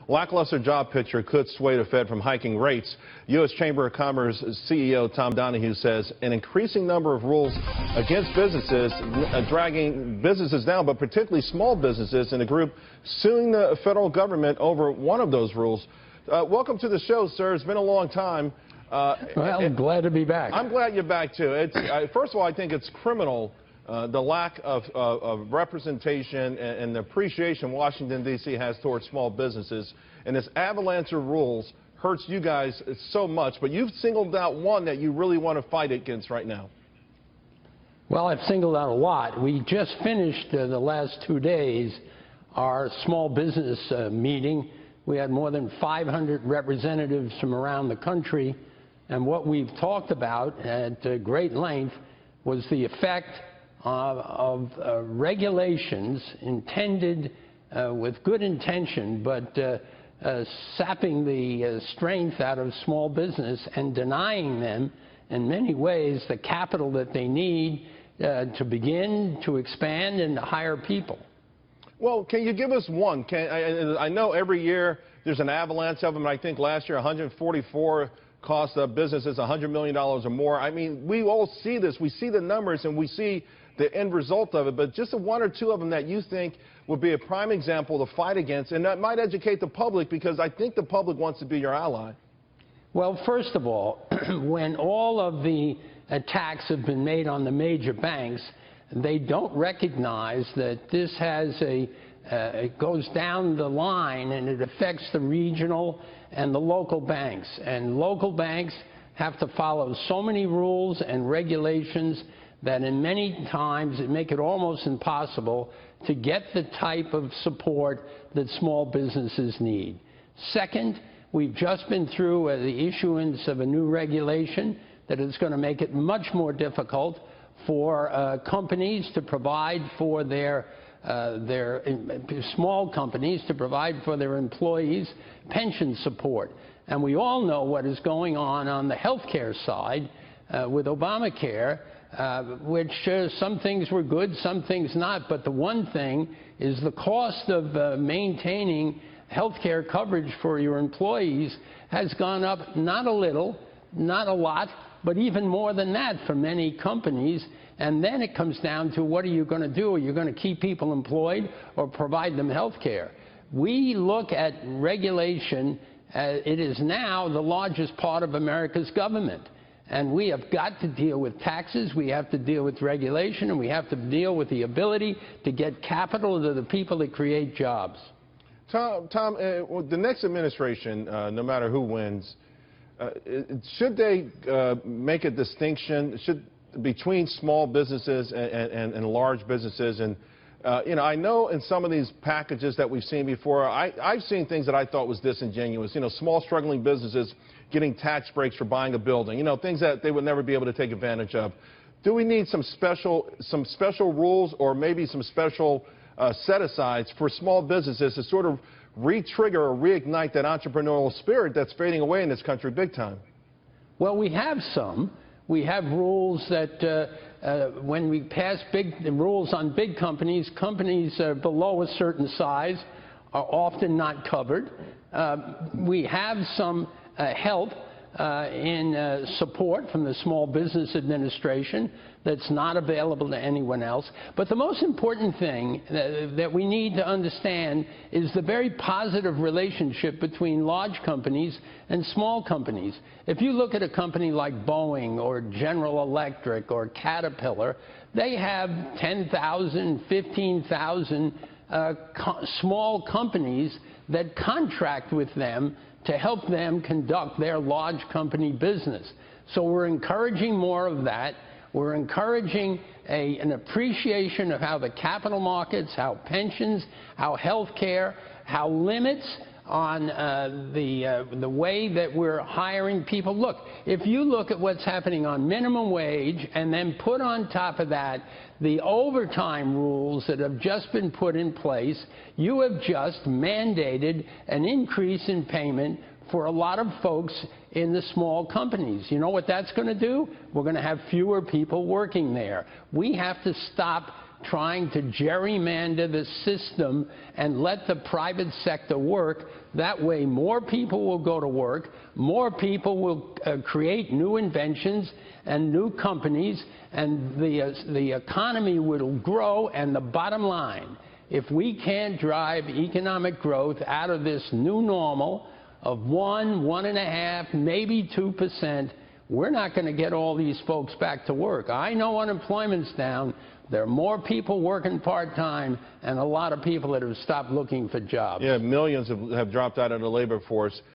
lackluster job picture could sway the Fed from hiking rates. U.S. Chamber of Commerce CEO Tom Donahue says an increasing number of rules against businesses dragging businesses down, but particularly small businesses, in a group suing the federal government over one of those rules. Welcome to the show, sir. It's been a long time. Well, glad to be back. I'm glad you're back, too. First of all, I think it's criminal, the lack of representation and the appreciation Washington, D.C. has towards small businesses. And this avalanche of rules hurts you guys so much. But you've singled out one that you really want to fight against right now. Well, I've singled out a lot. We just finished the last 2 days our small business meeting. We had more than 500 representatives from around the country. And what we've talked about at great length was the effect of regulations intended with good intention, but sapping the strength out of small business and denying them, in many ways, the capital that they need to begin, to expand, and to hire people. Well, can you give us one? I know every year there's an avalanche of them. I think last year 144 cost businesses $100 million or more. I mean, we all see this. We see the numbers and we see the end result of it. But just one or two of them that you think would be a prime example to fight against, and that might educate the public, because I think the public wants to be your ally. Well, first of all, when all of the attacks have been made on the major banks, they don't recognize that this has it goes down the line and it affects the regional and the local banks. And local banks have to follow so many rules and regulations that in many times it make it almost impossible to get the type of support that small businesses need. Second, we've just been through the issuance of a new regulation that is going to make it much more difficult for companies to provide for their small companies to provide for their employees pension support. And we all know what is going on the health care side with Obamacare, which some things were good, some things not. But the one thing is the cost of maintaining health care coverage for your employees has gone up not a little, not a lot, but even more than that for many companies. And then it comes down to, what are you going to do? Are you going to keep people employed or provide them health care? We look at regulation. It is now the largest part of America's government. And we have got to deal with taxes, we have to deal with regulation, and we have to deal with the ability to get capital to the people that create jobs. Tom, the next administration, no matter who wins, should they make a distinction between small businesses and large businesses? And you know, I know in some of these packages that we've seen before, I've seen things that I thought was disingenuous. You know, small struggling businesses getting tax breaks for buying a building. You know, things that they would never be able to take advantage of. Do we need some special rules, or maybe some special set-asides for small businesses to sort of re-trigger or reignite that entrepreneurial spirit that's fading away in this country big time? Well, we have some. We have rules that when we pass rules on big companies, companies below a certain size are often not covered. We have some help in support from the Small Business Administration that's not available to anyone else. But the most important thing that we need to understand is the very positive relationship between large companies and small companies. If you look at a company like Boeing or General Electric or Caterpillar, they have 10,000, 15,000 small companies that contract with them to help them conduct their large company business. So we're encouraging more of that. We're encouraging an appreciation of how the capital markets, how pensions, how health care, how limits on the way that we're hiring people. Look, if you look at what's happening on minimum wage and then put on top of that the overtime rules that have just been put in place, you have just mandated an increase in payment for a lot of folks in the small companies. You know what that's going to do? We're going to have fewer people working there. We have to stop trying to gerrymander the system and let the private sector work. That way, more people will go to work, more people will create new inventions and new companies, and the economy will grow. And the bottom line, if we can't drive economic growth out of this new normal of 1, 1.5%, maybe 2%, we're not going to get all these folks back to work. I know unemployment's down. There are more people working part-time and a lot of people that have stopped looking for jobs. Yeah, millions have dropped out of the labor force.